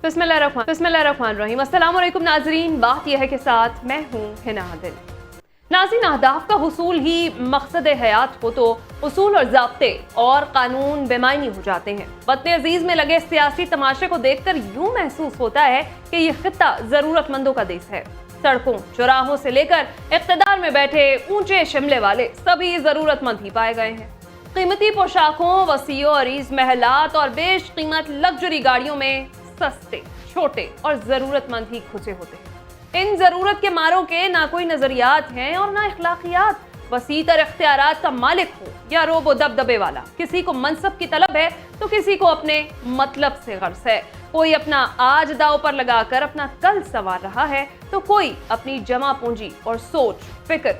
बिस्मिल्लाहिर्रहमानिर्रहीम। अस्सलाम वालेकुम नाज़रीन, बात यह है कि साथ मैं हूँ हिना आदिल। नाज़रीन, अहदाफ का हुसूल ही मकसद हयात हो तो उसूल और ज़ाब्ते और कानून बेमायनी हो जाते हैं। वतन अजीज़ में लगे सियासी तमाशे को देखकर यूँ महसूस होता है कि यह खित्ता ज़रूरतमंदों का देश है। सड़कों चौराहों से लेकर इक़्तिदार में बैठे ऊंचे शिमले वाले सभी ज़रूरतमंद ही पाए गए हैं। कीमती पोशाकों, वसीओ अरीज महलात और बेश कीमत लग्जरी गाड़ियों में सस्ते, छोटे और ज़रूरतमंद ही घुसे होते हैं। इन ज़रूरत के मारों के ना कोई नज़रियात हैं और ना इखलाकियात। वसीतर इख्तियारात का मालिक हो या रोबो दबदबे वाला, किसी को मनसब की तलब है तो किसी को अपने मतलब से गर्ज है। कोई अपना आज दाव पर लगाकर अपना कल संवार रहा है तो कोई अपनी जमा पूंजी और सोच फिक्र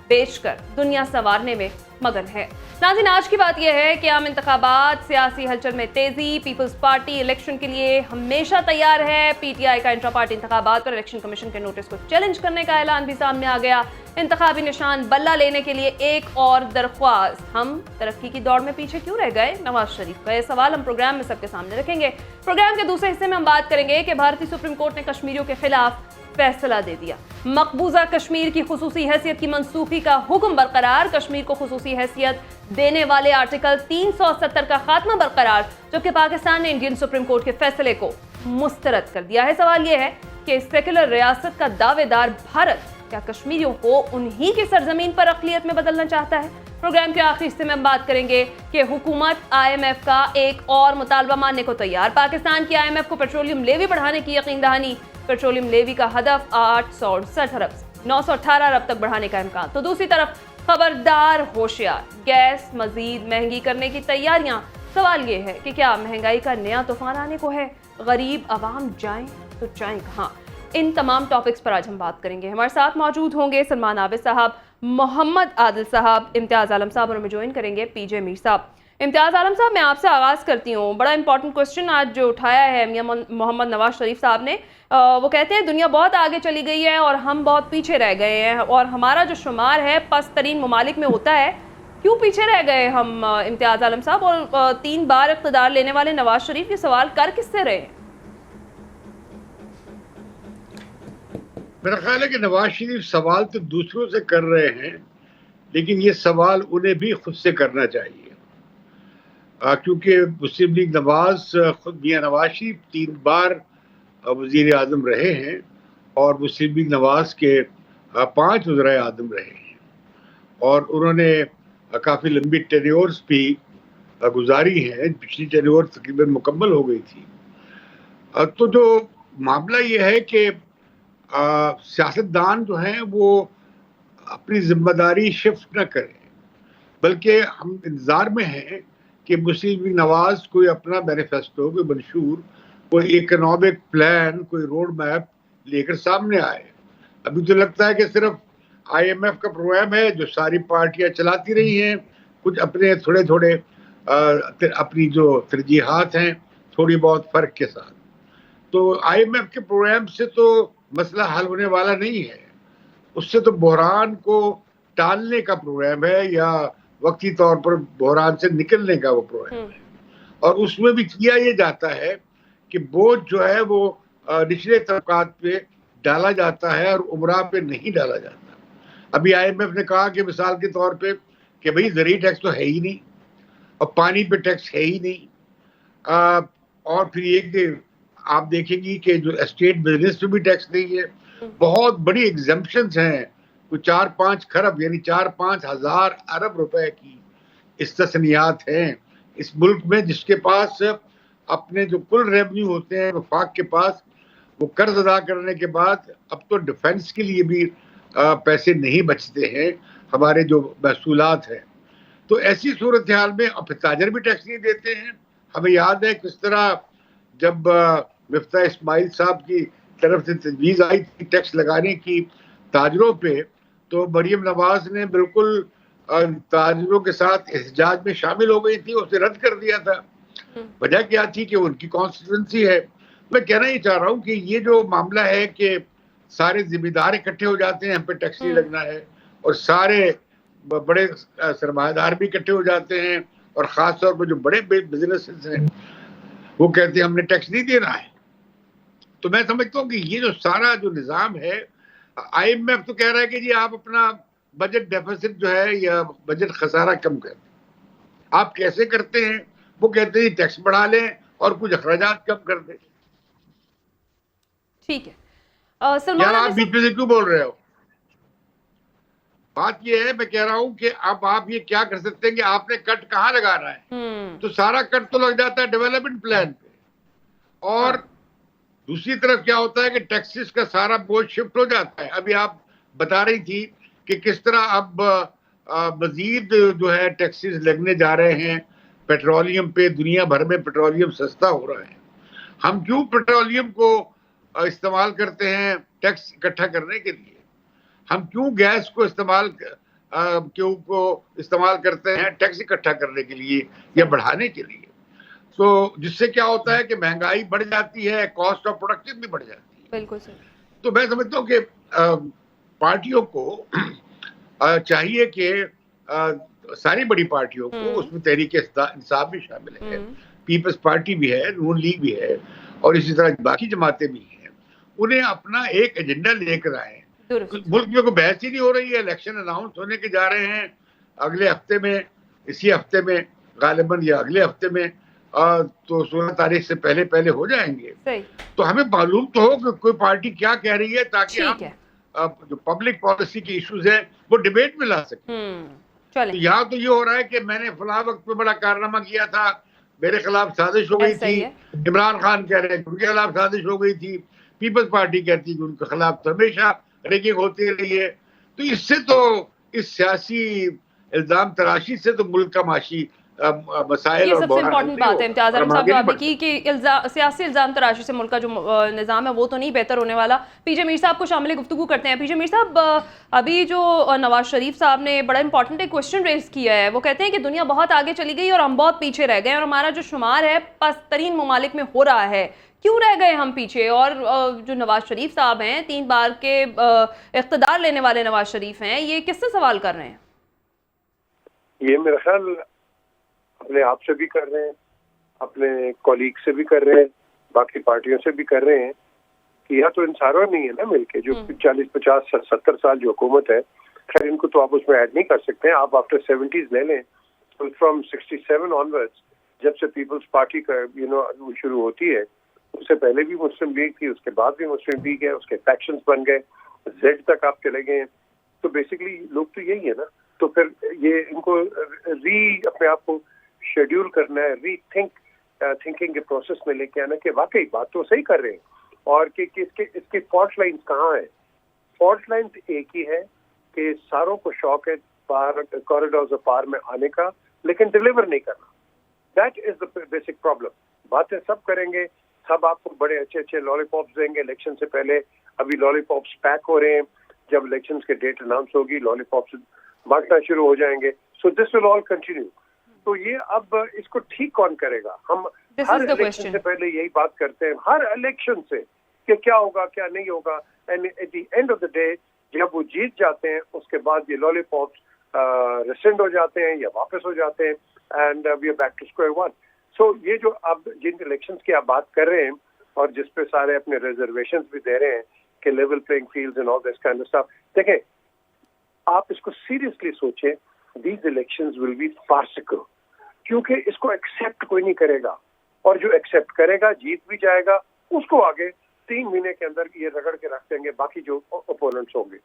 बेचकर दुनिया संवारने में मगन है। नाज़रीन, आज की बात यह है कि आम इंतखाबात, सियासी हलचल में तेजी। पीपल्स पार्टी इलेक्शन के लिए हमेशा तैयार है। पीटीआई का इंट्रा पार्टी इंतखाबात पर इलेक्शन कमीशन के नोटिस को चैलेंज करने का ऐलान भी सामने आ गया। इंतखाबी निशान बल्ला लेने के लिए एक और दरख्वास्त। हम तरक्की की दौड़ में पीछे क्यों रह गए? नवाज शरीफ का यह सवाल हम प्रोग्राम में सबके सामने रखेंगे। प्रोग्राम के दूसरे हिस्से में हम बात करेंगे कि भारतीय सुप्रीम कोर्ट ने कश्मीरियों के खिलाफ फैसला दे दिया। मकबूजा कश्मीर की खुसूसी हैसियत की मनसूखी का हुक्म बरकरार। कश्मीर को खुसूसी हैसियत देने वाले आर्टिकल 370 का खात्मा बरकरार, जबकि पाकिस्तान ने इंडियन सुप्रीम कोर्ट के फैसले को मुस्तरद कर दिया है। सवाल यह है कि सेक्युलर रियासत का दावेदार भारत क्या कश्मीरियों को उन्हीं की सरजमीन पर अक़लियत में बदलना चाहता है? प्रोग्राम के आखिरी हिस्से में हम बात करेंगे कि हुकूमत IMF का एक और मुतालबा मानने को तैयार। पाकिस्तान की IMF को पेट्रोलियम लेवी बढ़ाने की यकीन दहानी। पेट्रोलियम लेवी का हदफ 868 अरब से 918 अरब तक बढ़ाने का इम्कान। तो दूसरी तरफ खबरदार होशियार, गैस मजीद महंगी करने की तैयारियां। सवाल ये है कि क्या महंगाई का नया तूफान आने को है? गरीब आवाम जाएं तो जाएं कहाँ? इन तमाम टॉपिक्स पर आज हम बात करेंगे। हमारे साथ मौजूद होंगे सलमान आबिद साहब, मोहम्मद आदिल साहब, इम्तियाज़ आलम साहब और हमें ज्वाइन करेंगे PJ मीर साहब। इम्तियाज़ आलम साहब, मैं आपसे आगाज़ करती हूँ। बड़ा इंपॉर्टेंट क्वेश्चन आज जो उठाया है मियां मोहम्मद नवाज शरीफ साहब ने, वो कहते हैं दुनिया बहुत आगे चली गई है और हम बहुत पीछे रह गए हैं और हमारा जो शुमार है पस्त तरीन ममालिक में होता है। क्यों पीछे रह गए हम इम्तियाज़ आलम साहब? और 3 बार इक़्तिदार लेने वाले नवाज शरीफ ये सवाल कर किससे रहे हैं? मेरा ख्याल है कि नवाज शरीफ सवाल तो दूसरों से कर रहे हैं, लेकिन ये सवाल उन्हें भी खुद से करना चाहिए, क्योंकि मुस्लिम लीग नवाज खुद मियां नवाज शरीफ 3 बार वज़ीर आज़म रहे हैं और मुस्लिम लीग नवाज के 5 वज़ीर आज़म रहे हैं और उन्होंने काफ़ी लंबी टेन्योर्स भी गुजारी हैं। पिछली टेन्योर तकरीबन मुकम्मल हो गई थी। तो जो मामला ये है कि सियासतदान जो हैं वो अपनी जिम्मेदारी शिफ्ट न करें, बल्कि हम इंतज़ार में हैं कि मुस्लिम लीग नवाज कोई अपना मैनिफेस्टो, कोई मंशूर, कोई इकोनॉमिक प्लान, कोई रोड मैप लेकर सामने आए। अभी तो लगता है कि सिर्फ IMF का प्रोग्राम है जो सारी पार्टियां चलाती रही हैं, कुछ अपने थोड़े थोड़े अपनी जो तरजीहात हैं थोड़ी बहुत फ़र्क के साथ। तो IMF के प्रोग्राम से तो मसला हल होने वाला नहीं है, उससे तो बहरान को टालने का प्रोग्राम है या वक्ती तौर पर बहरान से निकलने का वो प्रोग्राम है। और उसमें भी किया ये जाता है कि बोझ जो है वो निचले तबकात पे डाला जाता है और उमरा पे नहीं डाला जाता। अभी IMF ने कहा कि मिसाल के तौर पे कि भाई ज़रूरी टैक्स तो है ही नहीं और पानी पे टैक्स है ही नहीं, और फिर ये कि आप देखेंगी कि जो एस्टेट बिजनेस पे भी टैक्स नहीं है। बहुत बड़ी एग्जम्पशंस हैं, कोई 4-5 खरब यानी 4-5 हज़ार अरब रुपए की इस्तस्नियात हैं इस मुल्क में, जिसके पास अपने जो कुल रेवेन्यू होते हैं वफाक के पास, वो कर्ज अदा करने के बाद अब तो डिफेंस के लिए भी पैसे नहीं बचते हैं हमारे जो महसूलात हैं। तो ऐसी सूरत हाल में अब ताजर भी टैक्स नहीं देते हैं। हमें याद है किस तरह जब मिफ्ता इस्माइल साहब की तरफ से तजवीज़ आई थी टैक्स लगाने की ताजरों पे, तो मरियम नवाज ने बिल्कुल ताजरों के साथ एहतजाज में शामिल हो गई थी, उसे रद्द कर दिया था। वजह क्या थी कि उनकी कॉन्स्टिट्यूंसी है। मैं कहना ही चाह रहा हूँ कि ये जो मामला है कि सारे जिम्मेदार इकट्ठे हो जाते हैं, हम पे टैक्स नहीं लगना है, और सारे बड़े सरमायादार भी इकट्ठे हो जाते हैं और ख़ास तौर पर जो बड़े बिजनेसेस हैं वो कहते हैं हमने टैक्स नहीं देना है। तो मैं समझता हूँ कि ये जो सारा जो निज़ाम है, IMF तो कह रहा है कि जी आप अपना बजट डेफिसिट जो है या बजट खसारा कम कर दें। आप कैसे करते हैं? वो कहते हैं टैक्स बढ़ा लें और कुछ अखराजात कम कर दें। ठीक है। सलमान यार आप आमिर बीच साहब, में से क्यों बोल रहे हो? बात ये है, मैं कह रहा हूं कि अब आप ये क्या कर सकते हैं कि आपने कट कहाँ लगाना है, तो सारा कट तो लग जाता है डेवलपमेंट प्लान पे। और हाँ, दूसरी तरफ क्या होता है कि टैक्सेस का सारा बोझ शिफ्ट हो जाता है। अभी आप बता रही थी कि किस तरह अब मजीद जो है टैक्सेस लगने जा रहे हैं पेट्रोलियम पे। दुनिया भर में पेट्रोलियम सस्ता हो रहा है। हम क्यों पेट्रोलियम को इस्तेमाल करते हैं टैक्स इकट्ठा करने के लिए? हम क्यों गैस को इस्तेमाल करते हैं टैक्स इकट्ठा करने के लिए या बढ़ाने के लिए? तो जिससे क्या होता है कि महंगाई बढ़ जाती है, कॉस्ट ऑफ प्रोडक्शन भी बढ़ जाती है। बिल्कुल सही। तो मैं समझता हूँ कि पार्टियों को चाहिए कि सारी बड़ी पार्टियों को, उसमें तहरीक इंसाफ भी शामिल है, पीपल्स पार्टी भी है, नून लीग भी है और इसी तरह बाकी जमातें भी हैं, उन्हें अपना एक एजेंडा लेकर आए। मुल्क में कोई बहस ही नहीं हो रही है। इलेक्शन अनाउंस होने के जा रहे हैं अगले हफ्ते में, इसी हफ्ते में गालिबन या अगले हफ्ते में, तो 16 तारीख से पहले पहले हो जाएंगे। सही। तो हमें मालूम तो हो कि कोई पार्टी क्या कह रही है, ताकि ठीक हम है। जो पब्लिक पॉलिसी के इश्यूज हैं वो डिबेट में ला सकें। चले। तो यहाँ तो ये हो रहा है कि मैंने फला वक्त पे बड़ा कारनामा किया था, मेरे खिलाफ साजिश हो गई ऐसा थी। ही है। इमरान खान कह रहे हैं उनके खिलाफ साजिश हो गई थी। पीपल्स पार्टी कहती है कि उनके खिलाफ तो हमेशा रैगिंग होती रही है। तो इससे तो इस सियासी इल्जाम तराशी से तो मुल्क का माशी मसाइल ये और सबसे बहरान हल इम्पोर्टेंट नहीं बात है होगा इम्तियाज और आलम हम साहब आगे जो नहीं आपने बढ़ की सकते। कि सियासी इल्जाम तराशी से मुल्क का जो निज़ाम है वो तो नहीं बेहतर होने वाला। पीजे मीर साहब को शामिल गुफ्तगू करते हैं। पीजे मीर साहब, अभी जो नवाज शरीफ साहब ने बड़ा इंपॉर्टेंट एक क्वेश्चन रेज किया है, वो कहते हैं कि दुनिया बहुत आगे चली गई और हम बहुत पीछे रह गए और हमारा जो शुमार है पस्तरीन ममालिक में हो रहा है। क्यों रह गए हम पीछे? और जो नवाज शरीफ साहब हैं, 3 बार के इख्तदार लेने वाले नवाज शरीफ हैं, ये किससे सवाल कर रहे हैं? ये मेरा ख्याल अपने आप से भी कर रहे हैं, अपने कॉलीग से भी कर रहे हैं, बाकी पार्टियों से भी कर रहे हैं कि यह तो इंसानों नहीं है ना मिलके जो 40, 50, 70 साल जो हुकूमत है। खैर इनको तो आप उसमें ऐड नहीं कर सकते हैं। आप आफ्टर 70s ले लें तो फ्रॉम 67 ऑनवर्ड्स, जब से पीपल्स पार्टी का वो शुरू होती है, उससे पहले भी मुस्लिम लीग थी, उसके बाद भी मुस्लिम लीग है, उसके फैक्शंस बन गए, जेड तक आप चले गए। तो बेसिकली लोग तो यही है ना। तो फिर ये इनको अपने आप को शेड्यूल करना है, थिंकिंग के प्रोसेस में लेके आना कि वाकई बात तो सही कर रहे हैं और कि इसके फॉल्ट लाइंस कहाँ है। फॉल्ट लाइंस एक ही है कि सारों को शौक है पार कॉरिडोर्स ऑफ पार में आने का, लेकिन डिलीवर नहीं करना। That is the basic problem. बातें सब करेंगे, सब आपको बड़े अच्छे अच्छे लॉलीपॉप्स देंगे इलेक्शन से पहले। अभी लॉलीपॉप्स पैक हो रहे हैं, जब इलेक्शन के डेट अनाउंस होगी लॉलीपॉप्स बांटना शुरू हो जाएंगे। So this will all continue. तो ये अब इसको ठीक कौन करेगा? हम हर इलेक्शन से पहले यही बात करते हैं, हर इलेक्शन से, कि क्या होगा क्या नहीं होगा। And at the end of the day जब वो जीत जाते हैं उसके बाद ये लॉलीपॉप्स रिसेंड हो जाते हैं या वापस हो जाते हैं and we are back to square one. So ये जो अब जिन इलेक्शंस की आप बात कर रहे हैं और जिसपे सारे अपने रिजर्वेशंस भी दे रहे हैं कि level playing fields and all this kind of stuff, देखें आप इसको सीरियसली सोचें, these elections will be farcical, क्योंकि इसको एक्सेप्ट कोई नहीं करेगा और जो एक्सेप्ट करेगा जीत भी जाएगा, उसको आगे 3 महीने के अंदर ये रगड़ के रख देंगे बाकी जो ओपोनेंट्स होंगे।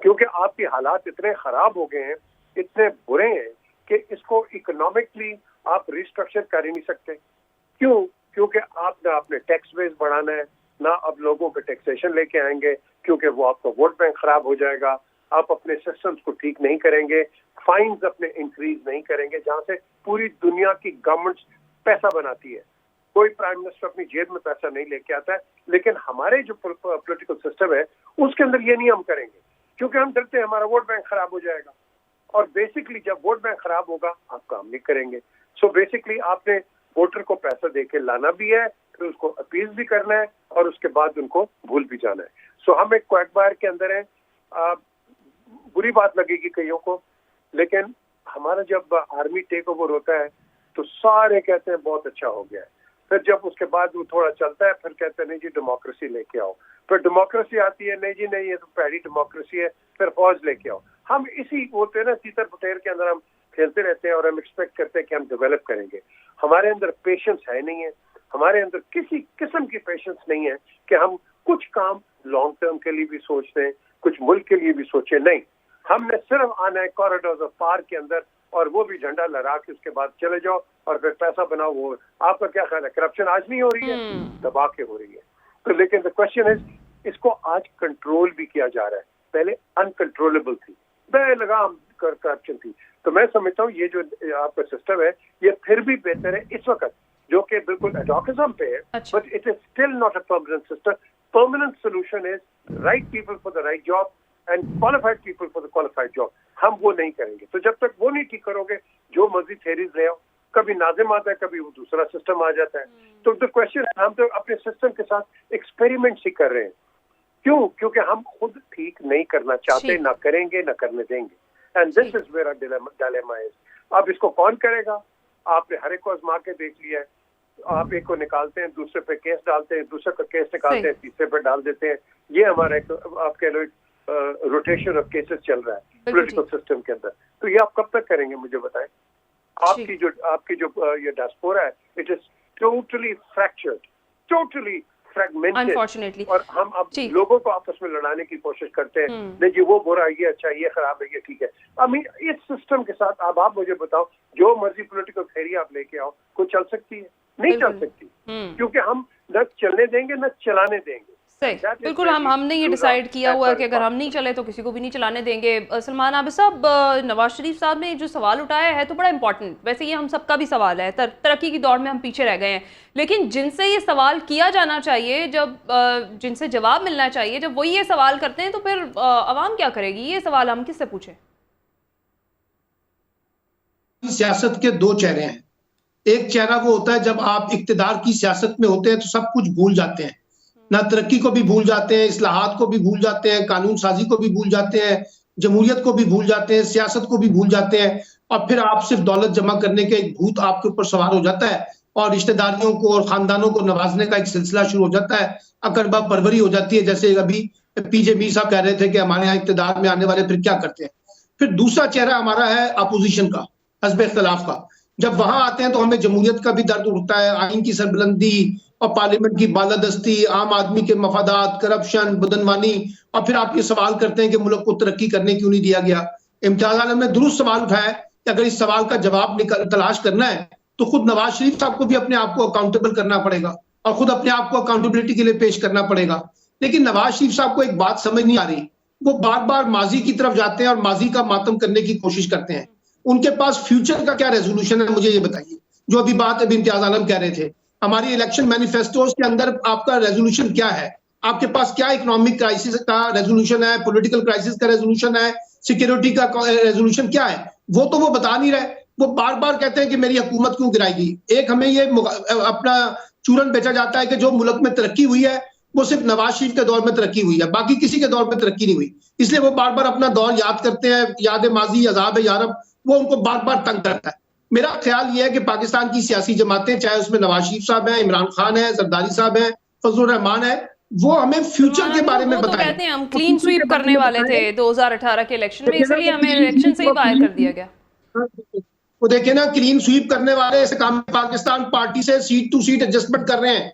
क्योंकि आपके हालात इतने खराब हो गए हैं, इतने बुरे हैं कि इसको इकोनॉमिकली आप रिस्ट्रक्चर कर ही नहीं सकते। क्यों? क्योंकि आप ना अपने टैक्स बेस बढ़ाना है, ना अब लोगों पे टैक्सेशन लेके आएंगे, क्योंकि वो आपका वोट बैंक खराब हो जाएगा। आप अपने सिस्टम्स को ठीक नहीं करेंगे, फाइन्स अपने इंक्रीज नहीं करेंगे, जहां से पूरी दुनिया की गवर्नमेंट्स पैसा बनाती है। कोई प्राइम मिनिस्टर अपनी जेब में पैसा नहीं लेके आता है, लेकिन हमारे जो पॉलिटिकल सिस्टम है उसके अंदर ये नहीं हम करेंगे, क्योंकि हम डरते हैं हमारा वोट बैंक खराब हो जाएगा। और बेसिकली जब वोट बैंक खराब होगा आप काम नहीं करेंगे। सो बेसिकली आपने वोटर को पैसा देके लाना भी है, फिर उसको अपील भी करना है और उसके बाद उनको भूल भी जाना है। सो हम एक क्वैकबायर के अंदर है। बुरी बात लगेगी कईयों को, लेकिन हमारा जब आर्मी टेक ओवर होता है तो सारे कहते हैं बहुत अच्छा हो गया है। फिर जब उसके बाद वो थोड़ा चलता है फिर कहते हैं नहीं जी डेमोक्रेसी लेके आओ, फिर डेमोक्रेसी आती है, नहीं जी नहीं ये तो पहली डेमोक्रेसी है, फिर फौज लेके आओ। हम इसी बोलते हैं ना तीतर पटेर के अंदर हम खेलते रहते हैं और हम एक्सपेक्ट करते हैं कि हम डेवलप करेंगे। हमारे अंदर पेशेंस है नहीं है, हमारे अंदर किसी किस्म की पेशेंस नहीं है कि हम कुछ काम लॉन्ग टर्म के लिए भी सोचते हैं, कुछ मुल्क के लिए भी सोचे। नहीं, हमने सिर्फ आना है कॉरिडोर्स ऑफ पार के अंदर और वो भी झंडा लहरा के उसके बाद चले जाओ और फिर पैसा बनाओ। वो आपका क्या ख्याल है, करप्शन आज नहीं हो रही है? दबा के हो रही है। तो लेकिन द क्वेश्चन इज इसको आज कंट्रोल भी किया जा रहा है, पहले अनकंट्रोलेबल थी, बेलगाम करप्शन थी। तो मैं समझता हूँ ये जो आपका सिस्टम है ये फिर भी बेहतर है इस वक्त, जो कि बिल्कुल एडॉकिज्म पे है, but it is still not a permanent system. Permanent solution is right people for the right job and qualified people for the qualified job. हम वो नहीं करेंगे। तो जब तक वो नहीं ठीक करोगे, जो मर्जी थेरीज ले आओ, कभी नाजिम आता है, कभी वो दूसरा सिस्टम आ जाता है। तो द क्वेश्चन है, हम तो अपने सिस्टम के साथ एक्सपेरिमेंट्स ही कर रहे हैं। क्यों? क्योंकि हम खुद ठीक नहीं करना चाहते, ना करेंगे ना करने देंगे। And this is where dilemma is. अब इसको कौन करेगा? आपने हर एक को आजमा के देख लिया है। आप एक को निकालते हैं, दूसरे पे केस डालते हैं, दूसरे का केस निकालते हैं, तीसरे पे डाल देते हैं। ये हमारा एक आप कह लो रोटेशन ऑफ केसेस चल रहा है पॉलिटिकल सिस्टम के अंदर। तो ये आप कब तक करेंगे मुझे बताएं? आपकी जो ये डायस्पोरा है, it is totally fractured, totally fragmented unfortunately. और हम अब लोगों को आपस में लड़ाने की कोशिश करते हैं। नहीं जी वो बुरा है, ये अच्छा, ये खराब है, ये ठीक है। अब इस सिस्टम के साथ अब आप मुझे बताओ, जो मर्जी पॉलिटिकल थ्योरी आप लेके आओ, कोई चल सकती है? नहीं चल सकती, क्योंकि हम न चलने देंगे न चलाने देंगे। सही, बिल्कुल। हमने ये डिसाइड किया हुआ है कि अगर हम नहीं चले तो किसी को भी नहीं चलाने देंगे। सलमान आबिद साहब, नवाज शरीफ साहब ने जो सवाल उठाया है तो बड़ा इंपॉर्टेंट, वैसे ये हम सबका भी सवाल है। तरक्की की दौड़ में हम पीछे रह गए हैं, लेकिन जिनसे ये सवाल किया जाना चाहिए, जब जिनसे जवाब मिलना चाहिए, जब वही ये सवाल करते हैं तो फिर आवाम क्या करेगी? ये सवाल हम किससे पूछें? सियासत के दो चेहरे हैं। एक चेहरा वो होता है जब आप इक्तिदार की सियासत में होते हैं तो सब कुछ भूल जाते हैं, ना तरक्की को भी भूल जाते हैं, इस्लाहात को भी भूल जाते हैं, कानून साजी को भी भूल जाते हैं, जमहूरियत को भी भूल जाते हैं, सियासत को भी भूल जाते हैं, और फिर आप सिर्फ दौलत जमा करने के एक भूत आपके ऊपर सवार हो जाता है और रिश्तेदारियों को और खानदानों को नवाजने का एक सिलसिला शुरू हो जाता है। अकड़बा परवरी हो जाती है, जैसे अभी पीजे मीर साहब कह रहे थे कि हमारे यहाँ इक्तिदार में आने वाले फिर क्या करते हैं। फिर दूसरा चेहरा हमारा है अपोजिशन का, हस्ब इख्तिलाफ का। जब वहां आते हैं तो हमें जमहूरियत का भी दर्द उठता है, आइन की सरबुलंदी और पार्लियामेंट की बालादस्ती, आम आदमी के मफादात, करप्शन, बदनवानी, और फिर आप ये सवाल करते हैं कि मुल्क को तरक्की करने क्यों नहीं दिया गया। इम्तियाज आलम ने दुरुस्त सवाल उठाया कि अगर इस सवाल का जवाब तलाश करना है तो खुद नवाज शरीफ साहब को भी अपने आप को अकाउंटेबल करना पड़ेगा और खुद अपने आप को अकाउंटेबिलिटी के लिए पेश करना पड़ेगा। लेकिन नवाज शरीफ साहब को एक बात समझ नहीं आ रही, वो बार बार माजी की तरफ जाते हैं और माजी का मातम करने की कोशिश करते हैं। उनके पास फ्यूचर का क्या रेजोल्यूशन है, मुझे ये बताइए। जो अभी बात अभी इम्तियाज आलम कह रहे थे, हमारी इलेक्शन मैनिफेस्टोज के अंदर आपका रेजोल्यूशन क्या है? आपके पास क्या इकोनॉमिक क्राइसिस का रेजोल्यूशन है, पॉलिटिकल क्राइसिस का रेजोल्यूशन है, सिक्योरिटी का रेजोल्यूशन क्या है? वो तो वो बता नहीं रहे। वो बार बार कहते हैं कि मेरी हुकूमत क्यों गिराएगी। एक हमें ये अपना चूरन बेचा जाता है कि जो मुल्क में तरक्की हुई है वो सिर्फ नवाज शरीफ के दौर में तरक्की हुई है, बाकी किसी के दौर में तरक्की नहीं हुई। इसलिए वो बार बार अपना दौर याद करते हैं, याद माजी, अजाब यारब, वो उनको बार बार तंग करता है। मेरा ख्याल ये है कि पाकिस्तान की सियासी जमातें, चाहे उसमें नवाज शरीफ साहब हैं, इमरान खान है, जरदारी साहब हैं, फजलुर रहमान है, वो हमें फ्यूचर के बारे में बताएं। कहते हैं हम क्लीन स्वीप करने वाले थे 2018 के इलेक्शन में, इसलिए हमें इलेक्शन से ही बाहर कर दिया गया। वो देखे ना, क्लीन स्वीप करने वाले ऐसे काम पाकिस्तान पार्टी से सीट टू सीट एडजस्टमेंट कर रहे हैं।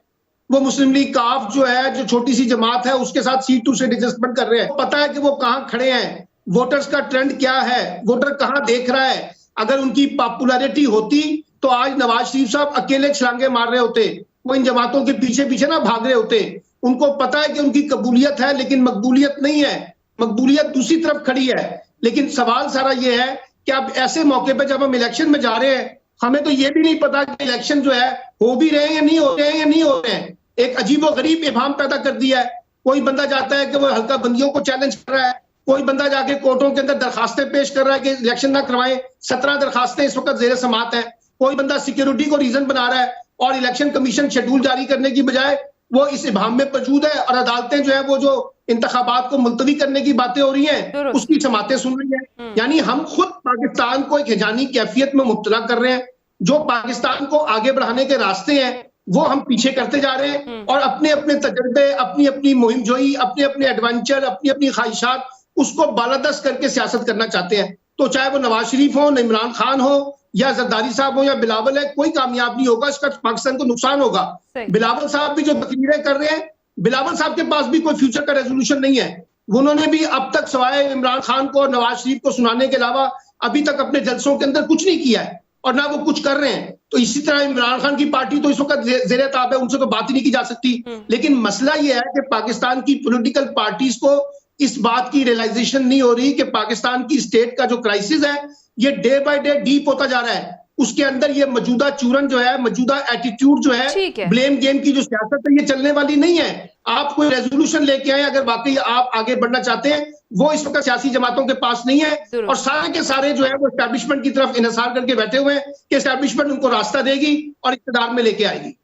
वो मुस्लिम लीग काफ जो है, जो छोटी सी जमात है, उसके साथ सीट टू सीट एडजस्टमेंट कर रहे हैं। पता है कि वो कहाँ खड़े हैं, वोटर्स का ट्रेंड क्या है, वोटर कहाँ देख रहा है। अगर उनकी पॉपुलैरिटी होती तो आज नवाज शरीफ साहब अकेले छलांगे मार रहे होते, वो इन जमातों के पीछे पीछे ना भाग रहे होते। उनको पता है कि उनकी कबूलियत है, लेकिन मकबूलियत नहीं है, मकबूलियत दूसरी तरफ खड़ी है। लेकिन सवाल सारा ये है कि अब ऐसे मौके पे जब हम इलेक्शन में जा रहे हैं, हमें तो ये भी नहीं पता कि इलेक्शन जो है हो भी रहे हैं या नहीं हो रहे हैं या नहीं हो रहे हैं। एक अजीब और गरीब इबाम पैदा कर दिया है। कोई बंदा जाता है कि वो हल्का बंदियों को चैलेंज कर रहा है, कोई बंदा जाके कोर्टों के अंदर दरखास्तें पेश कर रहा है कि इलेक्शन ना करवाएं। 17 दरखास्तें इस वक्त जेर समात है। कोई बंदा सिक्योरिटी को रीजन बना रहा है और इलेक्शन कमीशन शेड्यूल जारी करने की बजाय वो इस इबाम में मौजूद है, और अदालतें जो है वो जो इंतखाबात को मुलतवी करने की बातें हो रही हैं उसकी समातें सुन रही हैं। यानी हम खुद पाकिस्तान को एक हिजानी कैफियत में मुब्तला कर रहे हैं। जो पाकिस्तान को आगे बढ़ाने के रास्ते हैं वो हम पीछे करते जा रहे हैं और अपने अपने तजर्बे, अपनी अपनी मुहिम जोई, अपने अपने एडवेंचर, अपनी अपनी ख्वाहिशात, उसको बालादस्त करके सियासत करना चाहते हैं। तो चाहे वो नवाज शरीफ हो, इमरान खान हो, या जरदारी साहब हो, या बिलावल है, कोई कामयाब नहीं होगा, इसका पाकिस्तान को नुकसान होगा। बिलावल साहब भी जो तकरीरें कर रहे हैं, बिलावल साहब के पास भी कोई फ्यूचर का रेजोल्यूशन नहीं है। उन्होंने भी अब तक सिवाय इमरान खान को और नवाज शरीफ को सुनाने के अलावा अभी तक अपने जलसों के अंदर कुछ नहीं किया है और ना वो कुछ कर रहे हैं। तो इसी तरह इमरान खान की पार्टी तो इस वक्त जेरे ताब है, उनसे तो बात ही नहीं की जा सकती। लेकिन मसला ये है कि पाकिस्तान की पॉलिटिकल पार्टीज को इस बात की रियलाइजेशन नहीं हो रही कि पाकिस्तान की स्टेट का जो क्राइसिस है ये डे बाय डे डीप होता जा रहा है। उसके अंदर ये मौजूदा चूरन जो है, मौजूदा एटीट्यूड जो है, ब्लेम गेम की जो सियासत है, ये चलने वाली नहीं है। आप कोई रेजोल्यूशन लेके आए अगर वाकई आप आगे बढ़ना चाहते हैं, वो इस वक्त सियासी जमातों के पास नहीं है और सारे के सारे जो है वो एस्टैब्लिशमेंट की तरफ इन्हिसार करके बैठे हुए हैं कि एस्टैब्लिशमेंट उनको रास्ता देगी और इक़्तिदार में लेके आएगी।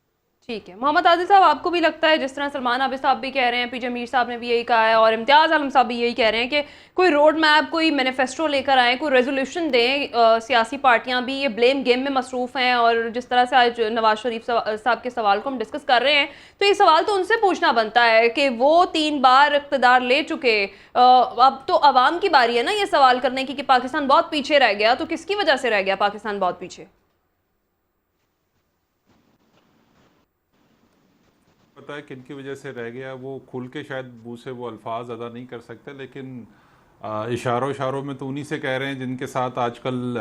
ठीक है मोहम्मद आदिल साहब, आपको भी लगता है जिस तरह सलमान आबिद साहब भी कह रहे हैं, पीजे मीर साहब ने भी यही कहा है और इम्तियाज़ आलम साहब भी यही कह रहे हैं कि कोई रोड मैप, कोई मैनिफेस्टो लेकर आए, कोई रेजोल्यूशन दें। सियासी पार्टियां भी ये ब्लेम गेम में मसरूफ़ हैं और जिस तरह से आज नवाज शरीफ साहब के सवाल को हम डिस्कस कर रहे हैं, तो ये सवाल तो उनसे पूछना बनता है कि वो 3 बार इक़्तिदार ले चुके, अब तो अवाम की बारी है ना ये सवाल करने की कि पाकिस्तान बहुत पीछे रह गया। तो किसकी वजह से रह गया पाकिस्तान बहुत पीछे? पता है किन की वजह से रह गया, वो खुल के शायद मुँह से वो अल्फाज अदा नहीं कर सकते, लेकिन इशारों में तो उन्हीं से कह रहे हैं जिनके साथ आजकल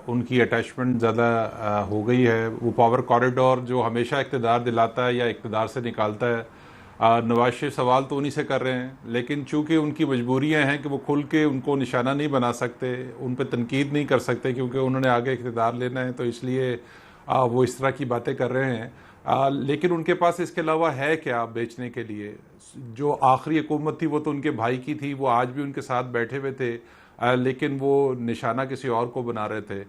उनकी अटैचमेंट ज़्यादा हो गई है। वो पावर कॉरिडोर जो हमेशा इक़्तिदार दिलाता है या इक़्तिदार से निकालता है, नवाज शरीफ सवाल तो उन्हीं से कर रहे हैं, लेकिन चूँकि उनकी मजबूरियाँ हैं कि वो खुल के उनको निशाना नहीं बना सकते, उन पर तनकीद नहीं कर सकते क्योंकि उन्होंने आगे इक़्तिदार लेना है, तो इसलिए वो इस तरह की बातें कर रहे हैं। लेकिन उनके पास इसके अलावा है क्या बेचने के लिए? जो आखिरी हुकूमत थी वो तो उनके भाई की थी, वो आज भी उनके साथ बैठे हुए थे, लेकिन वो निशाना किसी और को बना रहे थे।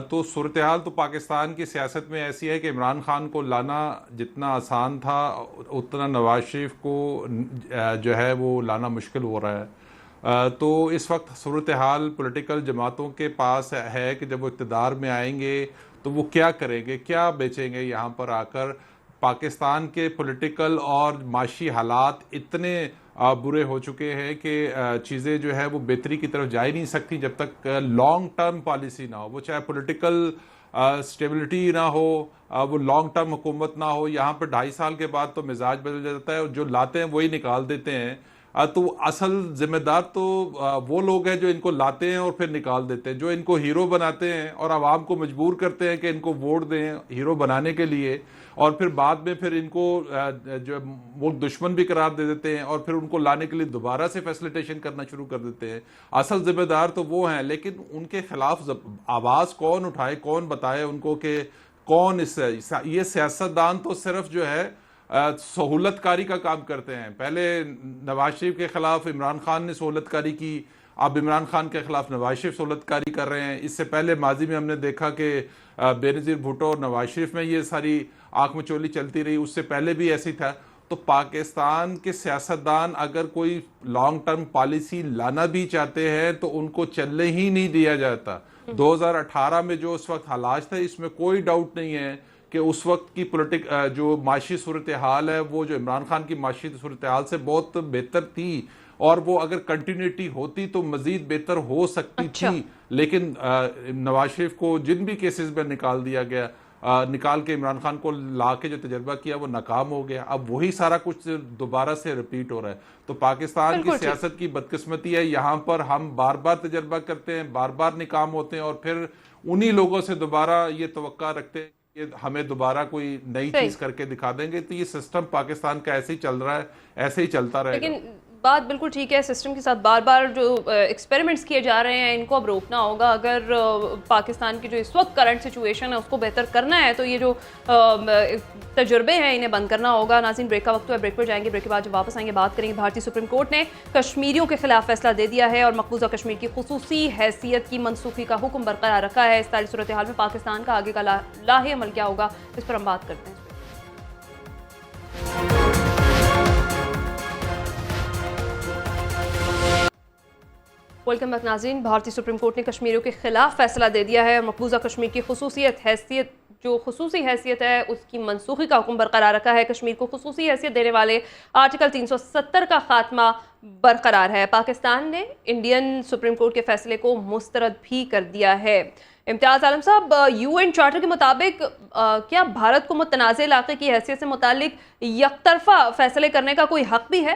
तो सूरत हाल तो पाकिस्तान की सियासत में ऐसी है कि इमरान खान को लाना जितना आसान था उतना नवाज शरीफ को जो है वो लाना मुश्किल हो रहा है। तो इस वक्त सूरत हाल पॉलिटिकल जमातों के पास है कि जब वो इक़्तिदार में आएंगे तो वो क्या करेंगे, क्या बेचेंगे। यहाँ पर आकर पाकिस्तान के पॉलिटिकल और माशी हालात इतने बुरे हो चुके हैं कि चीज़ें जो है वो बेहतरी की तरफ जा ही नहीं सकती जब तक लॉन्ग टर्म पॉलिसी ना हो। वो चाहे पॉलिटिकल स्टेबिलिटी ना हो, वो लॉन्ग टर्म हुकूमत ना हो। यहाँ पर 2.5 साल के बाद तो मिजाज बदल जाता है और जो लाते हैं वही निकाल देते हैं। तो असल जिम्मेदार तो वो लोग हैं जो इनको लाते हैं और फिर निकाल देते हैं, जो इनको हीरो बनाते हैं और आवाम को मजबूर करते हैं कि इनको वोट दें हीरो बनाने के लिए, और फिर बाद में फिर इनको जो मुल्क दुश्मन भी करार दे देते हैं और फिर उनको लाने के लिए दोबारा से फैसिलिटेशन करना शुरू कर देते हैं। असल जिम्मेदार तो वो हैं, लेकिन उनके खिलाफ आवाज़ कौन उठाए, कौन बताए उनको कि कौन ये सियासतदान तो सिर्फ जो है सहूलतकारी का काम करते हैं। पहले नवाज शरीफ के खिलाफ इमरान खान ने सहूलतकारी की, अब इमरान खान के खिलाफ नवाज शरीफ सहूलतकारी कर रहे हैं। इससे पहले माजी में हमने देखा कि बेनज़ीर भुट्टो और नवाज शरीफ में ये सारी आंख मचोली चलती रही, उससे पहले भी ऐसी था। तो पाकिस्तान के सियासतदान अगर कोई लॉन्ग टर्म पॉलिसी लाना भी चाहते हैं तो उनको चलने ही नहीं दिया जाता। 2018 में जो उस वक्त हालात थे इसमें कोई डाउट नहीं है कि उस वक्त की जो माशी सूरत हाल है वो जो इमरान खान की माशी सूरत हाल से बहुत बेहतर थी, और वो अगर कंटिन्यूटी होती तो मजीद बेहतर हो सकती थी। लेकिन नवाज शरीफ को जिन भी केसेस में निकाल दिया गया, निकाल के इमरान खान को ला के जो तजर्बा किया वो नाकाम हो गया। अब वही सारा कुछ दोबारा से रिपीट हो रहा है। तो पाकिस्तान की सियासत की बदकिस्मती है, यहाँ पर हम बार बार तजर्बा करते हैं, बार बार नाकाम होते हैं और फिर उन्हीं लोगों से दोबारा ये तवक्का रखते हैं कि हमें दोबारा कोई नई चीज करके दिखा देंगे। तो ये सिस्टम पाकिस्तान का ऐसे ही चल रहा है, ऐसे ही चलता रहेगा। लेकिन बात बिल्कुल ठीक है, सिस्टम के साथ बार बार जो एक्सपेरिमेंट्स किए जा रहे हैं इनको अब रोकना होगा। अगर पाकिस्तान की जो इस वक्त करंट सिचुएशन है उसको बेहतर करना है तो ये जो तजुर्बे हैं इन्हें बंद करना होगा। नाज़रीन, ब्रेक का वक्त है, ब्रेक पर जाएंगे। ब्रेक के बाद जब वापस आएंगे बात करेंगे भारतीय सुप्रीम कोर्ट ने कश्मीरियों के खिलाफ फैसला दे दिया है और मकबूजा कश्मीर की खुसूसी हैसियत की मनसूखी का हुक्म बरकरार रखा है। इस सारी सूरत हाल में पाकिस्तान का आगे का लाहे अमल क्या होगा, इस पर हम बात करते हैं। वेलकम बैक नाज़रीन। भारतीय सुप्रीम कोर्ट ने कश्मीरियों के खिलाफ फैसला दे दिया है और मकबूजा कश्मीर की खुसूसियत हैसियत जो खुसूसी हैसियत है उसकी मनसूखी का हुक्म बरकरार रखा है। कश्मीर को खुसूसी हैसियत देने वाले आर्टिकल 370 का खात्मा बरकरार है। पाकिस्तान ने इंडियन सुप्रीम कोर्ट के फैसले को मुस्तरद भी कर दिया है। इम्तियाज़ आलम साहब, UN चार्टर के मुताबिक क्या भारत को मुतनाज़ इलाके की हैसियत से मुतालिक यकतरफा फैसले करने का कोई हक भी है?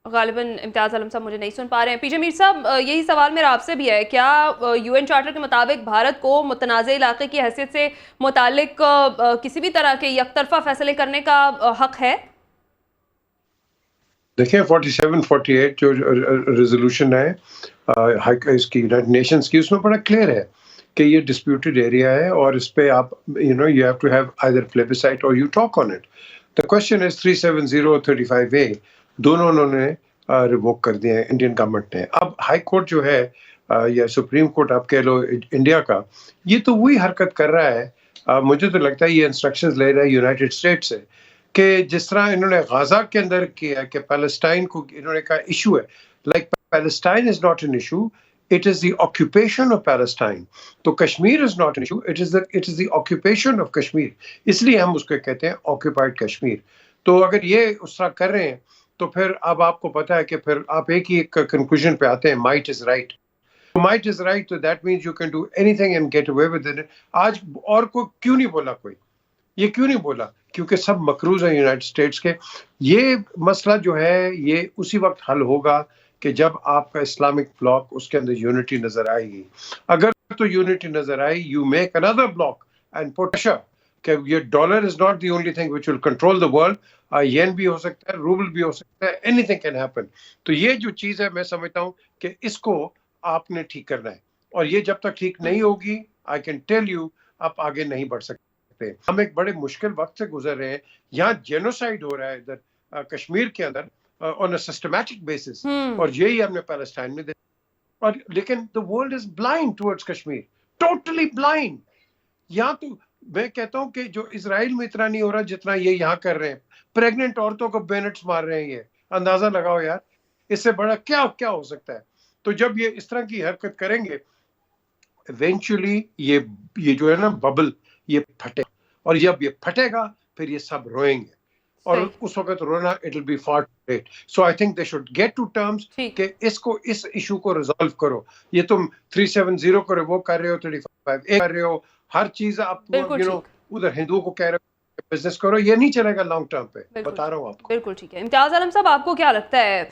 गालिबन इम्तियाज़ आलम साहब मुझे नहीं सुन पा रहे हैं। पीजे मीर साहब, यही सवाल मेरा आपसे भी है, क्या UN चार्टर के मुताबिक भारत को मुतनाज़ इलाके की हैसियत से मुतालिक किसी भी तरह के यकतरफा फैसले करने का हक है? देखिए 47-48 जो रेजोल्यूशन है इसकी यूनाइटेड नेशंस की, उसमें बड़ा क्लियर है कि ये डिस्प्यूटेड एरिया है और इस पे आप you have to have either plebiscite और you talk on it. The question is 370 और 35A दोनों उन्होंने रिवोक कर दिए हैं इंडियन गवर्नमेंट ने। अब हाई कोर्ट जो है या सुप्रीम कोर्ट आप कह लो इंडिया का, ये तो वही हरकत कर रहा है। मुझे तो लगता है ये इंस्ट्रक्शंस ले रहा है यूनाइटेड स्टेट से कि जिस तरह इन्होंने गाजा के अंदर किया कि पैलेस्टाइन को इन्होंने कहा इशू है, like Palestine is not an issue, it is the occupation of Palestine. तो Kashmir is not an issue, it is the occupation of Kashmir, इसलिए हम उसको कहते हैं ऑक्यूपाइड कश्मीर। तो अगर ये उस तरह कर रहे हैं तो फिर अब आपको पता है कि फिर आप एक ही कंक्लूजन पे आते हैं, might is right. Might is right, तो that means you can do anything and get away with it. आज और को क्यों नहीं बोला कोई, ये क्यों नहीं बोला? क्योंकि सब मकरूज है यूनाइटेड स्टेट्स के। ये मसला जो है ये उसी वक्त हल होगा कि जब आपका इस्लामिक ब्लॉक उसके अंदर यूनिटी नजर आएगी। अगर तो यूनिटी नजर आई, you make another block and put pressure कि ये dollar is not the only thing which will control the world. Yen भी हो सकता है, रूबल भी हो सकता है, एनीथिंग कैन हैपन। तो ये जो चीज है मैं समझता हूँ कि इसको आपने ठीक करना है, और ये जब तक ठीक नहीं होगी आई कैन टेल यू आप आगे नहीं बढ़ सकते। हम एक बड़े मुश्किल वक्त से गुजर रहे हैं। यहाँ जेनोसाइड हो रहा है इधर कश्मीर के अंदर ऑन अ सिस्टमैटिक बेसिस, और यही हमने पैलेस्टाइन में देखा। और लेकिन the world is blind towards Kashmir, totally blind. यहाँ तो मैं कहता हूँ कि जो इजराइल में इतना नहीं हो रहा जितना ये यहाँ कर रहे हैं। प्रेग्नेंट औरतों को बेनेट्स मार रहे हैं, ये अंदाजा लगाओ यार, इससे बड़ा क्या क्या हो सकता है। तो जब ये इस तरह की हरकत करेंगे इवेंचुअली ये जो है ना बबल, ये फटेगा, और जब ये फटेगा फिर ये सब रोएंगे, और उस वक्त रोना it will be far too late. So I think they should get to terms कि इसको, इस इशू को रिजॉल्व करो। ये तुम 370 को रिवोक कर रहे हो, 35A कर रहे हो, हर चीज आप उधर हिंदुओं को कह रहे हो बिजनेस करो, ये नहीं चलेगा लॉन्ग टर्म पे, बता रहा हूँ आपको। बिल्कुल ठीक है। इम्तियाज़ आलम साहब, आपको क्या लगता है,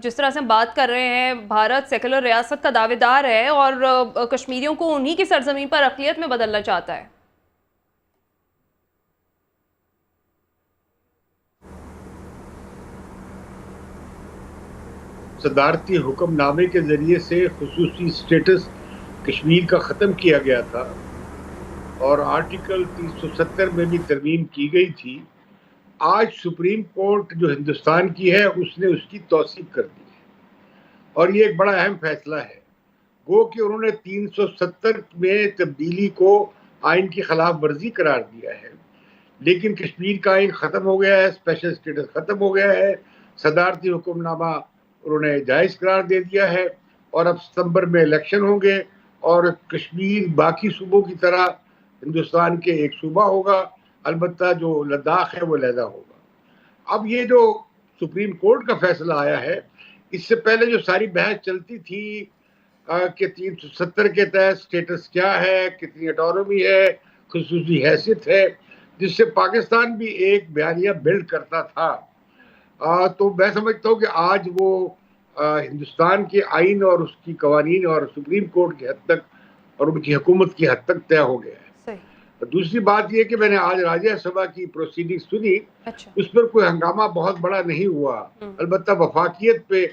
जिस तरह से हम बात कर रहे हैं, भारत सेकुलर रियासत का दावेदार है और कश्मीरियों को उन्हीं की सरजमीन पर अक़लियत में बदलना चाहता है? सदारती हुक्मनामे के जरिए से खुसूसी स्टेटस कश्मीर का ख़त्म किया गया था और आर्टिकल 370 में भी तरमीम की गई थी। आज सुप्रीम कोर्ट जो हिंदुस्तान की है उसने उसकी तौसीक कर दी है, और ये एक बड़ा अहम फैसला है। गो कि उन्होंने 370 में तब्दीली को आइन की खिलाफ वर्जी करार दिया है, लेकिन कश्मीर का आइन ख़त्म हो गया है, स्पेशल स्टेटस ख़त्म हो गया है, सदारती हुक्मनामा उन्होंने जायज़ करार दे दिया है, और अब सितंबर में इलेक्शन होंगे और कश्मीर बाकी सूबों की तरह हिंदुस्तान के एक सूबा होगा, अलबत्ता जो लद्दाख है वो अलहदा होगा। अब ये जो सुप्रीम कोर्ट का फैसला आया है, इससे पहले जो सारी बहस चलती थी कि 370 के तहत स्टेटस क्या है, कितनी ऑटोनॉमी है, खुसूसी हैसियत है, जिससे पाकिस्तान भी एक बयानिया बिल्ड करता था। तो मैं समझता हूँ कि आज वो हिंदुस्तान के आइन और उसकी कवानीन और सुप्रीम कोर्ट की हद तक और उनकी हुकूमत की हद तक तय हो गया है। दूसरी बात यह कि मैंने आज राज्यसभा की प्रोसीडिंग सुनी, उस पर कोई हंगामा बहुत बड़ा नहीं हुआ, अलबत्ता वफाकियत पे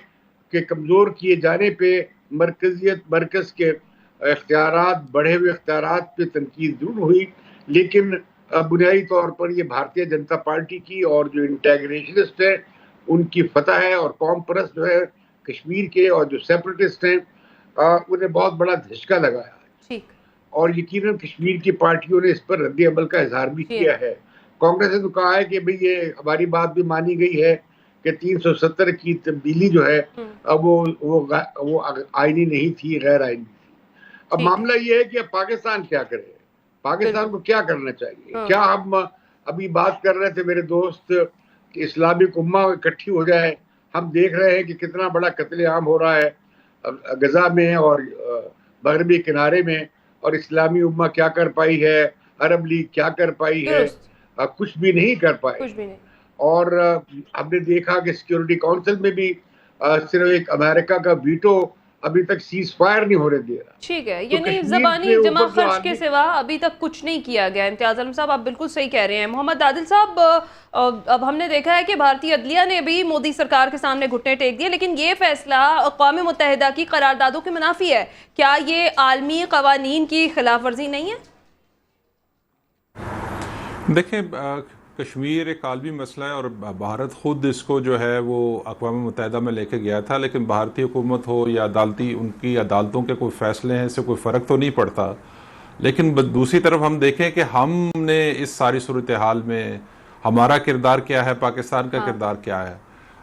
के कमज़ोर किए जाने पे मरकज़ के इख्तियारात, बढ़े हुए इख्तियारात पे तनकीद जरूर हुई, लेकिन बुनियादी तौर पर ये भारतीय जनता पार्टी की और जो इंटेग्रेशनिस्ट है उनकी फतह है, और कौम परस्त जो है कश्मीर के और जो सेपरेटिस्ट हैं उन्हें बहुत बड़ा धचका लगाया है। और यकीनन कश्मीर की पार्टियों ने इस पर रद्द अमल का इजहार भी किया है। कांग्रेस ने तो कहा है कि भाई ये हमारी बात भी मानी गई है कि 370 की तब्दीली जो है अब वो आईनी नहीं थी, गैर आईनी थी। अब मामला ये है कि अब पाकिस्तान क्या करे, पाकिस्तान को क्या करना चाहिए। क्या हम अभी बात कर रहे थे मेरे दोस्त कि इस्लामिक उम्मा इकट्ठी हो जाए। हम देख रहे हैं कि कितना बड़ा कत्लेआम हो रहा है गजा में और मगरबी किनारे में, और इस्लामी उम्मा क्या कर पाई है, अरब लीग क्या कर पाई है, कुछ भी नहीं कर पाए। कुछ भी नहीं। और हमने देखा कि सिक्योरिटी काउंसिल में भी सिर्फ एक अमेरिका का वीटो अभी तक सीज फायर नहीं होने दे रहा। ठीक है, तो यानी ज़बानी जमा खर्च के सिवा अभी तक कुछ नहीं किया गया। इम्तियाज़ आलम साहब, आप बिल्कुल सही कह रहे हैं। मोहम्मद आदिल साहब, अब हमने देखा है कि भारतीय अदलिया ने भी मोदी सरकार के सामने घुटने टेक दिए, लेकिन ये फैसला अक़वाम मुत्तहिदा की करारदादों के मुनाफी है। क्या ये आलमी क़वानीन की खिलाफ वर्जी नहीं है? देखिए, कश्मीर एक आलमी मसला है और भारत ख़ुद इसको जो है वो अक़वाम मुत्तहिदा में लेके गया था, लेकिन भारतीय हुकूमत हो या उनकी अदालतों के कोई फ़ैसले हैं, इससे कोई फ़र्क तो नहीं पड़ता। लेकिन दूसरी तरफ हम देखें कि हमने इस सारी सूरत हाल में हमारा किरदार क्या है, पाकिस्तान का किरदार क्या है।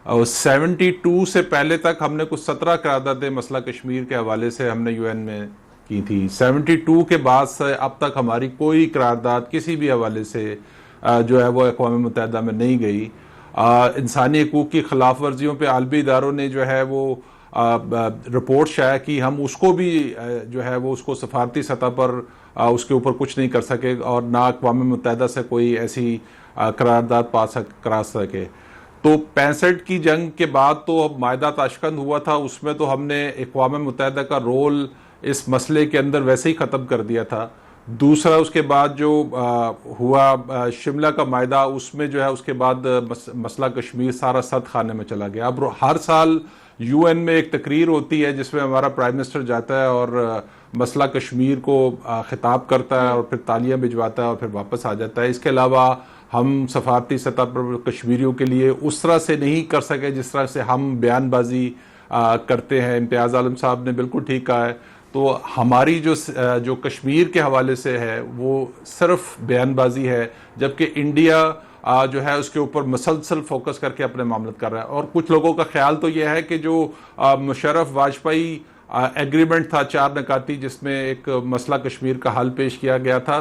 और 72 से पहले तक हमने कुछ 17 करारदादें मसला कश्मीर के हवाले से हमने UN में की थी। 72 के बाद से अब तक हमारी कोई करारदाद किसी भी हवाले से जो है वो अक़वाम मुत्तहिदा में नहीं गई। इंसानी हकूक़ की खिलाफ वर्जियों पर आलमी इदारों ने जो है वो रिपोर्ट शाया की, हम उसको भी जो है वो उसको सफारती सतह पर उसके ऊपर कुछ नहीं कर सके और ना अक़वाम मुत्तहिदा से कोई ऐसी करारदाद करा सके। तो 65 की जंग के बाद तो मायदा ताशकंद हुआ था, उसमें तो हमने अक़वाम मुत्तहिदा का रोल इस मसले के अंदर वैसे ही ख़त्म कर दिया था। दूसरा उसके बाद जो हुआ शिमला का मायदा, उसमें जो है उसके बाद मसला कश्मीर सारा सद खाने में चला गया। अब हर साल UN में एक तकरीर होती है जिसमें हमारा प्राइम मिनिस्टर जाता है और मसला कश्मीर को खिताब करता है और फिर तालियां भिजवाता है और फिर वापस आ जाता है। इसके अलावा हम सफारती सतह पर कश्मीरियों के लिए उस तरह से नहीं कर सके जिस तरह से हम बयानबाजी करते हैं। इम्तियाज़ आलम साहब ने बिल्कुल ठीक कहा है। तो हमारी जो कश्मीर के हवाले से है वो सिर्फ बयानबाजी है, जबकि इंडिया जो है उसके ऊपर मसलसल फोकस करके अपने मामलत कर रहा है। और कुछ लोगों का ख्याल तो ये है कि जो मुशर्रफ वाजपेयी एग्रीमेंट था 4 नकाती, जिसमें एक मसला कश्मीर का हल पेश किया गया था,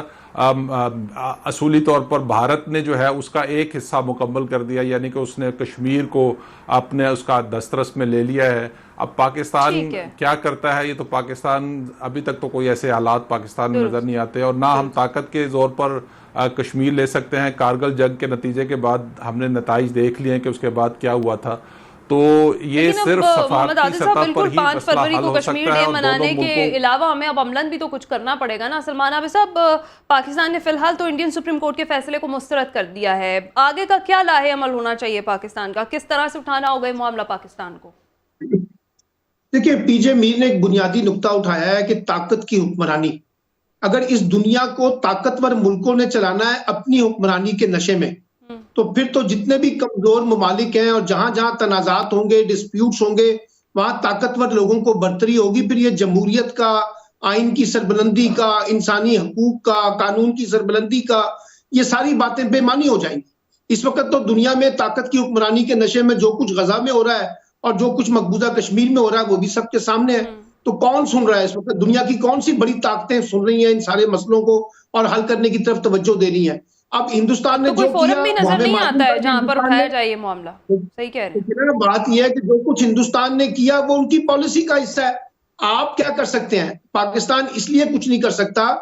असूली तौर पर भारत ने जो है उसका एक हिस्सा मुकम्मल कर दिया, यानी कि उसने कश्मीर को अपने उसका दस्तरस में ले लिया है। अब पाकिस्तान क्या करता है, ये तो पाकिस्तान अभी तक तो कोई ऐसे हालात पाकिस्तान में नजर नहीं आते और ना हम ताकत के जोर पर कश्मीर ले सकते हैं। कारगिल जंग के नतीजे के बाद हमने नताइज देख लिए हैं कि उसके बाद क्या हुआ था। तो ये सिर्फ सफारती सतह पर ही 5 मसला फरवरी हल को हो कश्मीर सकता है डे और मनाने दोनों के अलावा हमें अब अमलन भी तो कुछ करना पड़ेगा ना। सलमान आबिद साहब, पाकिस्तान ने फिलहाल तो इंडियन सुप्रीम कोर्ट के फैसले को मुस्तरद कर दिया है, आगे का क्या लाहे अमल होना चाहिए पाकिस्तान का, किस तरह से उठाना होगा मामला पाकिस्तान को? देखिए, पीजे मीर ने एक बुनियादी नुक्ता उठाया है कि ताकत की हुक्मरानी, अगर इस दुनिया को ताकतवर मुल्कों ने चलाना है अपनी हुक्मरानी के नशे में, तो फिर तो जितने भी कमजोर ममालिक हैं और जहां जहां तनाजात होंगे, डिस्प्यूट्स होंगे, वहां ताकतवर लोगों को बरतरी होगी। फिर ये जमहूरियत का, आइन की सरबलंदी का, इंसानी हकूक का, कानून की सरबलंदी का, ये सारी बातें बेमानी हो जाएंगी। इस वक्त तो दुनिया में ताकत की हुक्मरानी के नशे में जो कुछ गजा में हो रहा है और जो कुछ मकबूजा कश्मीर में हो रहा है वो भी सबके सामने है। तो कौन सुन रहा है इस वक्त? दुनिया की कौन सी बड़ी ताकतें सुन रही हैं इन सारे मसलों को और हल करने की तरफ तवज्जो दे रही हैं? अब हिंदुस्तान ने तो कोई फोरम भी नजर नहीं आता है जहां पर उठाया जाए ये मामला। सही कह रहे हैं। बात यह है कि जो कुछ हिंदुस्तान ने किया वो उनकी पॉलिसी का हिस्सा है। आप क्या कर सकते हैं? पाकिस्तान इसलिए कुछ नहीं कर सकता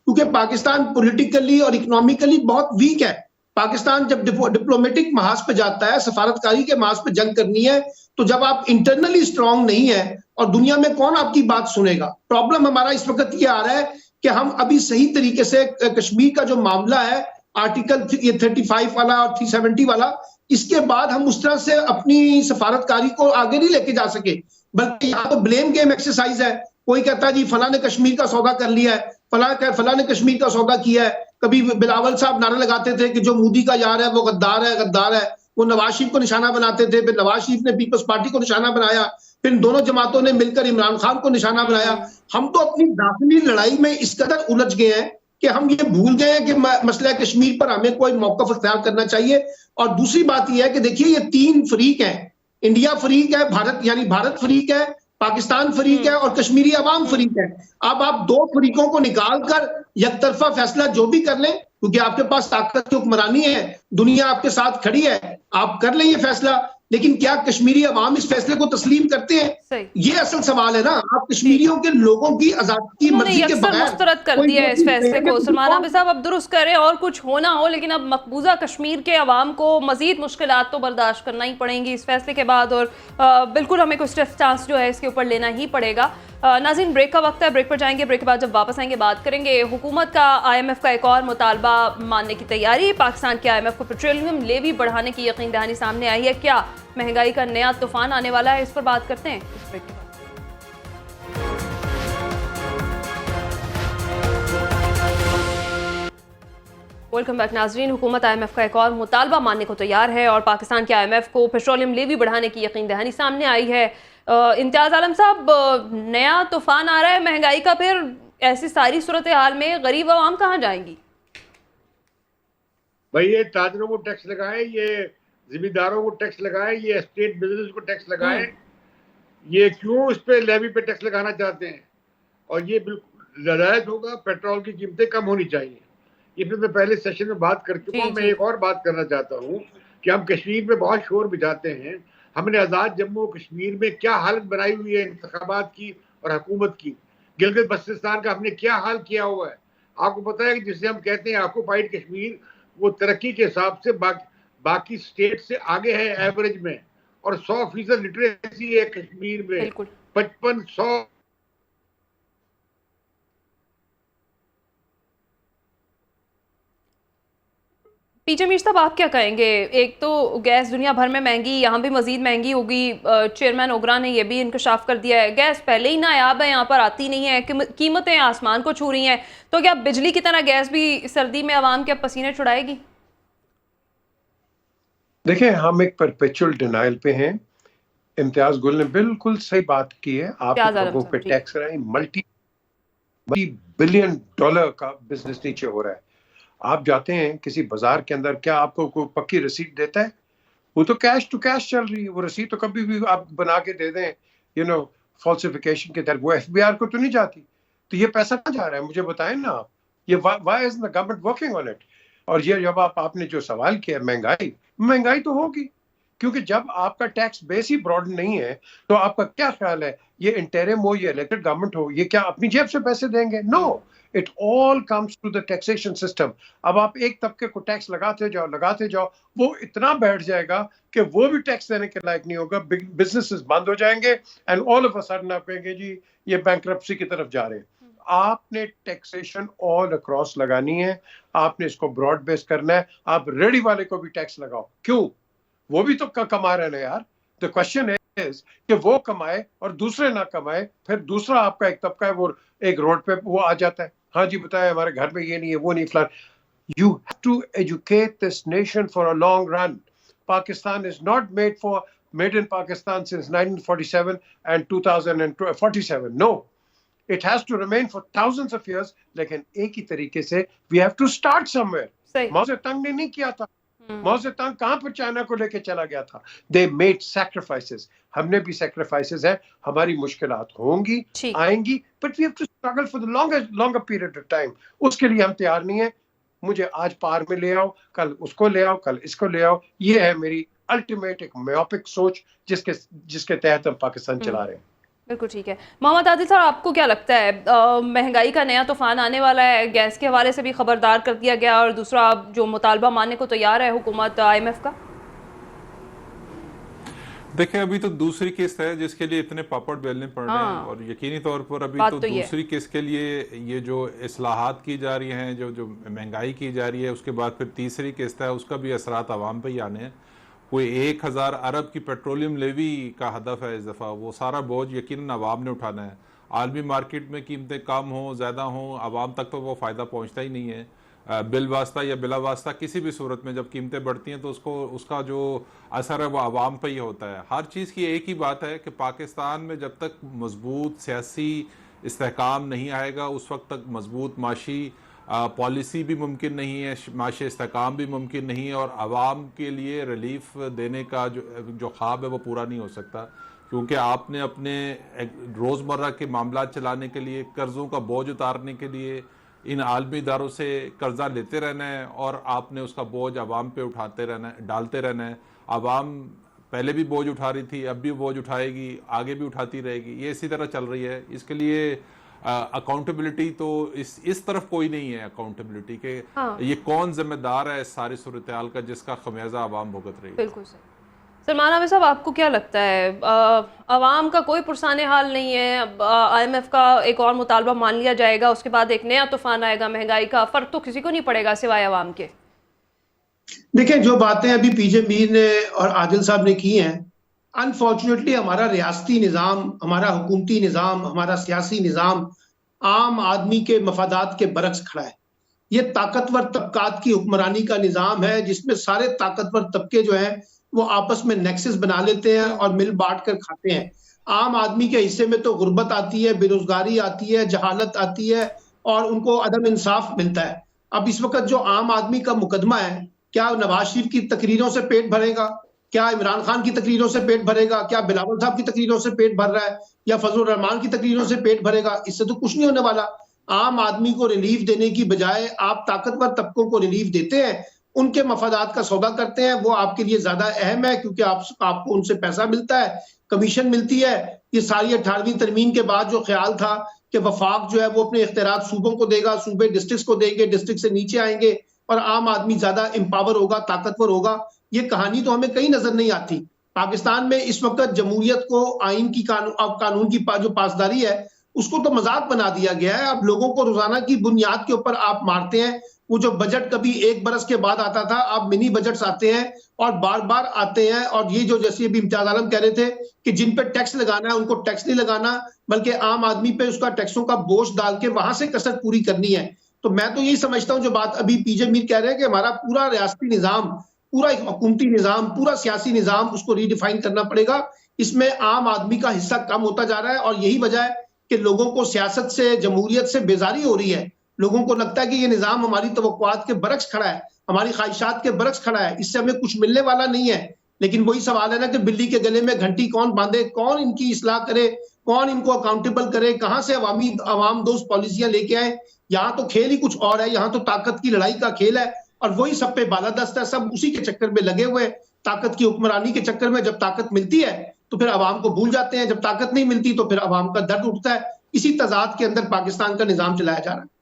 क्योंकि पाकिस्तान पॉलिटिकली और इकोनॉमिकली बहुत वीक है। पाकिस्तान जब डिप्लोमेटिक महाज पे जाता है, सफारतकारी के महाज पे जंग करनी है, तो जब आप इंटरनली स्ट्रांग नहीं है और दुनिया में कौन आपकी बात सुनेगा? प्रॉब्लम हमारा इस वक्त ये आ रहा है कि हम अभी सही तरीके से कश्मीर का जो मामला है, आर्टिकल 35 वाला और 370 वाला, इसके बाद हम उस तरह से अपनी सफारतकारी को आगे नहीं लेके जा सके, बल्कि यहाँ तो ब्लेम गेम एक्सरसाइज है। कोई कहता है जी फला ने कश्मीर का सौदा कर लिया है, फला ने कश्मीर का सौदा किया है। कभी बिलावल साहब नारा लगाते थे कि जो मोदी का यार है वो गद्दार है, गद्दार है। वो नवाज शरीफ को निशाना बनाते थे, फिर नवाज शरीफ ने पीपल्स पार्टी को निशाना बनाया, फिर दोनों जमातों ने मिलकर इमरान खान को निशाना बनाया। हम तो अपनी दाखिली लड़ाई में इस कदर उलझ गए हैं कि हम ये भूल गए हैं कि मसला कश्मीर पर हमें कोई मौक़िफ़ इख्तियार करना चाहिए। और दूसरी बात यह है कि देखिए, ये 3 फरीक हैं, इंडिया फरीक है, भारत यानी भारत फरीक है, पाकिस्तान फरीक है और कश्मीरी अवाम फरीक है। अब आप दो फरीकों को निकाल कर यकतरफा फैसला जो भी कर लें, क्योंकि आपके पास ताकत की हुक्मरानी है, दुनिया आपके साथ खड़ी है, आप कर लें ये फैसला। लेकिन क्या कश्मीरी अवाम इस फैसले को तस्लीम करते हैं? ये असल सवाल है ना। आप कश्मीरियों के लोगों की आजादी की मर्जी के बगैर मुस्तरद कर दिया है इस फैसले को। सलमान आबिद साहब, अब दुरुस्त करें और कुछ हो ना हो, लेकिन अब मकबूजा कश्मीर के अवाम को मजीद मुश्किलात तो बर्दाश्त करना ही पड़ेंगी इस फैसले के बाद, और बिल्कुल हमें कुछ स्टांस जो है इसके ऊपर लेना ही पड़ेगा। नाज़रीन, ब्रेक का वक्त है, ब्रेक पर जाएंगे। ब्रेक के बाद जब वापस आएंगे बात करेंगे हुकूमत का IMF का एक और मुतालबा मानने की तैयारी। पाकिस्तान के IMF को पेट्रोलियम लेवी बढ़ाने की यकीन दहानी सामने आई है। क्या महंगाई का नया तूफान आने वाला है? इस पर बात करते हैं इस ब्रेक के बाद। वेलकम बैक नाजरीन। हुकूमत IMF का एक और मुतालबा मानने को तैयार है और पाकिस्तान के IMF को पेट्रोलियम लेवी बढ़ाने की यकीन दहानी सामने आई है। इम्तियाज आलम साहब, नया तूफान आ रहा है महंगाई का, फिर ऐसी सारी सूरत हाल में गरीब आवाम कहाँ जाएंगी? भाई ये ताजरों को टैक्स लगाए, ये जिम्मेदारों को टैक्स लगाए, ये स्टेट बिजनेस को टैक्स लगाए, ये क्यों इस पे लेवी पे टैक्स लगाना चाहते हैं? और ये बिल्कुल जायज होगा। पेट्रोल की कीमतें कम होनी चाहिए। ये फिर मैं पहले सेशन में बात कर चुका हूँ। मैं एक और बात करना चाहता हूँ कि हम कश्मीर में बहुत शोर बिजाते हैं। हमने आज़ाद जम्मू कश्मीर में क्या हालत बनाई हुई है इंतखाबात की और हुकूमत की। गिलगित बल्तिस्तान का हमने क्या हाल किया हुआ है। आपको पता है कि जिसे हम कहते हैं ऑक्युपाइड कश्मीर, वो तरक्की के हिसाब से बाकी स्टेट से आगे है एवरेज में, और 100% लिटरेसी है कश्मीर में। 55-100 पीजे मीर साहब, आप क्या कहेंगे? एक तो गैस दुनिया भर में महंगी, यहाँ भी मजीद महंगी होगी। चेयरमैन ओगरा ने यह भी इंकशाफ कर दिया है, गैस पहले ही नायाब है, यहाँ पर आती नहीं है, कीमतें आसमान को छू रही हैं। तो क्या बिजली की तरह गैस भी सर्दी में आवाम के पसीने छुड़ाएगी? देखिए, हम एक परपेचुअल डिनाइल पे हैं। इम्तियाज गुल ने बिल्कुल सही बात की है। आप लोगों पे टैक्स रहे, मल्टी बिलियन डॉलर का बिजनेस नीचे हो रहा है। आप जाते हैं किसी बाजार के अंदर, क्या आपको कोई पक्की रसीद देता है? वो तो कैश टू कैश चल रही है। वो रसीद तो कभी भी आप बना के दे दें, फॉल्सिफिकेशन के तहत, वो FBR को तो नहीं जाती। तो ये पैसा कहाँ जा रहा है? मुझे बताएं ना आप। ये why is the government working on it? और ये जब आपने जो सवाल किया, महंगाई तो होगी, क्योंकि जब आपका टैक्स बेस ही ब्रॉड नहीं है, तो आपका क्या ख्याल है, ये इंटरिम हो, ये इलेक्टेड गवर्नमेंट हो, ये क्या अपनी जेब से पैसे देंगे? No, it all comes to the taxation system. अब आप एक तबके को टैक्स लगाते जाओ, वो इतना बैठ जाएगा कि वो भी टैक्स देने के लायक नहीं होगा। बिजनेसेस बंद हो जाएंगे and all of a sudden आप कहेंगे जी ये बैंकरप्सी की तरफ जा रहे हैं। आपने टैक्सेशन ऑल अक्रॉस लगानी है, आपने इसको ब्रॉड बेस करना है। आप रेडी वाले को भी टैक्स लगाओ, क्यों? वो भी तो कमा रहे हैं यार। द क्वेश्चन इज कि वो कमाए और दूसरे ना कमाए, फिर दूसरा आपका एक तबका है वो एक रोड पे वो आ जाता है, हाँ जी बताए हमारे घर में ये नहीं है, वो नहीं, फलान। You have to educate this nation for a long run. Pakistan is not made in Pakistan since 1947 and 2047. No, it has to remain for thousands of years. लेकिन एक ही तरीके से we have to start somewhere. माओ ज़ेडुंग ने नहीं किया था। माओ ज़ेडुंग कहाँ पर चाइना को लेके चला गया था? They made sacrifices. हमने भी sacrifices हैं, हमारी मुश्किलात होंगी, आएंगी, but we have to struggle for the longer period of time. उसके लिए हम तैयार नहीं है। मुझे आज पार में ले आओ, कल उसको ले आओ, कल इसको ले आओ। ये है मेरी अल्टीमेट एक मायोपिक सोच जिसके तहत हम पाकिस्तान चला रहे हैं। बिल्कुल ठीक है। मोहम्मद आदिल साहब, आपको क्या लगता है महंगाई का नया तूफान आने वाला है? गैस के हवाले से भी खबरदार कर दिया गया, और दूसरा जो मुतालबा मानने को तैयार है हुकूमत IMF का। देखिए, अभी तो दूसरी किस्त है जिसके लिए इतने पापड़ बेलने पड़ रहे हैं, और यकीनी तौर पर अभी तो दूसरी किस्त के लिए ये जो इस्लाहात की जा रही हैं, जो महंगाई की जा रही है, उसके बाद फिर तीसरी किस्त है, उसका भी असरात आवाम पे ही आने हैं। कोई 1000 अरब की पेट्रोलियम लेवी का हदफ है इस दफ़ा। वो सारा बोझ यकीनन आवाम ने उठाना है। आलमी मार्केट में कीमतें कम हों ज़्यादा हों, आवाम तक तो वो फ़ायदा पहुँचता ही नहीं है। बिल वास्ता या बिला वास्ता किसी भी सूरत में जब कीमतें बढ़ती हैं तो उसका जो असर है वो आवाम पर ही होता है। हर चीज़ की एक ही बात है कि पाकिस्तान में जब तक मजबूत सियासी इस्तेहकाम नहीं आएगा, उस वक्त तक मजबूत माशी पॉलिसी भी मुमकिन नहीं है, माशी इस्तेकाम भी मुमकिन नहीं है, और आवाम के लिए रिलीफ देने का जो ख्वाब है वो पूरा नहीं हो सकता, क्योंकि आपने अपने रोज़मर्रा के मामला चलाने के लिए, कर्ज़ों का बोझ उतारने के लिए इन आलमी इदारों से कर्जा लेते रहना है, और आपने उसका बोझ आवाम पे उठाते रहना है, डालते रहना है। आवाम पहले भी बोझ उठा रही थी, अब भी बोझ उठाएगी, आगे भी उठाती रहेगी, ये इसी तरह चल रही है। इसके लिए अकाउंटेबिलिटी तो इस तरफ कोई नहीं है अकाउंटेबिलिटी के। हाँ। ये कौन जिम्मेदार है इस सारी सूरत-ए-हाल का जिसका खमियाजा आवाम भुगत रही है। बिल्कुल सही। सलमान आमिर साहब, आपको क्या लगता है, आवाम का कोई पुरसाने हाल नहीं है? IMF का एक और मुतालबा मान लिया जाएगा, उसके बाद एक नया तूफान आएगा महंगाई का, फर्क तो किसी को नहीं पड़ेगा सिवाय आवाम के। देखिए, जो बातें अभी पीजे मीर ने और आदिल साहब ने की हैं, अनफॉर्चुनेटली हमारा रियासती निज़ाम, हमारा हुकूमती निज़ाम, हमारा सियासी निज़ाम आम आदमी के मफादात के बरक्स खड़ा है। ये ताकतवर तबकात की हुक्मरानी का निज़ाम है, जिसमें सारे ताकतवर तबके जो हैं वो आपस में नेक्सस बना लेते हैं और मिल बांट कर खाते हैं। आम आदमी के हिस्से में तो गुर्बत आती है, बेरोजगारी आती है, जहालत आती है और उनको अदम इंसाफ मिलता है। अब इस वक्त जो आम आदमी का मुकदमा है, क्या नवाज शरीफ की तकरीरों से पेट भरेगा? क्या इमरान खान की तकरीरों से पेट भरेगा? क्या बिलावल साहब की तकरीरों से पेट भर रहा है या फजलुर रहमान की तकरीरों से पेट भरेगा? इससे तो कुछ नहीं होने वाला। आम आदमी को रिलीफ देने की बजाय आप ताकतवर तबकों को रिलीफ देते हैं, उनके मफादात का सौदा करते हैं। वो आपके लिए ज्यादा अहम है क्योंकि आपको उनसे पैसा मिलता है, कमीशन मिलती है। ये सारी 18वीं तरमीम के बाद जो ख्याल था कि वफाक जो है वो अपने इख्तियारात सूबों को देगा, सूबे डिस्ट्रिक्ट को देंगे, डिस्ट्रिक्ट से नीचे आएंगे और आम आदमी ज्यादा एम्पावर होगा, ताकतवर होगा, ये कहानी तो हमें कहीं नजर नहीं आती। पाकिस्तान में इस वक्त जमहूरियत को, आइन की कानून की जो पासदारी है उसको तो मजाक बना दिया गया है। अब लोगों को रोजाना की बुनियाद के ऊपर आप मारते हैं। वो जो बजट कभी एक बरस के बाद आता था, अब मिनी बजट्स आते हैं और बार बार आते हैं। और ये जो जैसे अभी इम्तियाज आलम कह रहे थे कि जिन पे टैक्स लगाना है उनको टैक्स नहीं लगाना, बल्कि आम आदमी पे उसका टैक्सों का बोझ डाल के वहां से कसरत पूरी करनी है। तो मैं तो यही समझता हूँ, जो बात अभी पीजे मीर कह रहे हैं कि हमारा पूरा रियासती निजाम, पूरा हुकूमती निजाम, पूरा सियासी निजाम, उसको रीडिफाइन करना पड़ेगा। इसमें आम आदमी का हिस्सा कम होता जा रहा है और यही वजह है कि लोगों को सियासत से, जमहूरियत से बेजारी हो रही है। लोगों को लगता है कि ये निजाम हमारी तवक्कुआत के बरक्स खड़ा है, हमारी ख्वाहिशात के बरक्स खड़ा है, इससे हमें कुछ मिलने वाला नहीं है। लेकिन वही सवाल है ना कि बिल्ली के गले में घंटी कौन बांधे, कौन इनकी इस्लाह करे, कौन इनको अकाउंटेबल करे, कहां से अवाम दोस्त पॉलिसियां लेके आए। यहाँ तो खेल ही कुछ और है, यहाँ तो ताकत की लड़ाई का खेल है और वही सब पे बालादस्त है। सब उसी के चक्कर में लगे हुए, ताकत की हुक्मरानी के चक्कर में। जब ताकत मिलती है तो फिर अवाम को भूल जाते हैं, जब ताकत नहीं मिलती तो फिर अवाम का दर्द उठता है। इसी तजाद के अंदर पाकिस्तान का निजाम चलाया जा रहा है।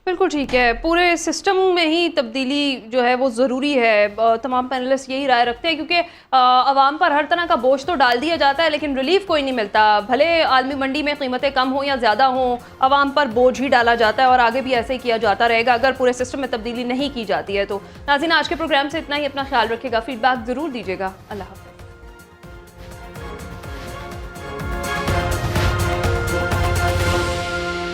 बिल्कुल ठीक है, पूरे सिस्टम में ही तब्दीली जो है वो ज़रूरी है। तमाम पैनलिस्ट यही राय रखते हैं क्योंकि आवाम पर हर तरह का बोझ तो डाल दिया जाता है लेकिन रिलीफ कोई नहीं मिलता। भले आलमी मंडी में कीमतें कम हो या ज़्यादा हो, आवाम पर बोझ ही डाला जाता है और आगे भी ऐसे ही किया जाता रहेगा अगर पूरे सिस्टम में तब्दीली नहीं की जाती है। तो नाज़रीन, आज के प्रोग्राम से इतना ही। अपना ख्याल रखिएगा, फीडबैक ज़रूर दीजिएगा। अल्लाह हाफ़िज़।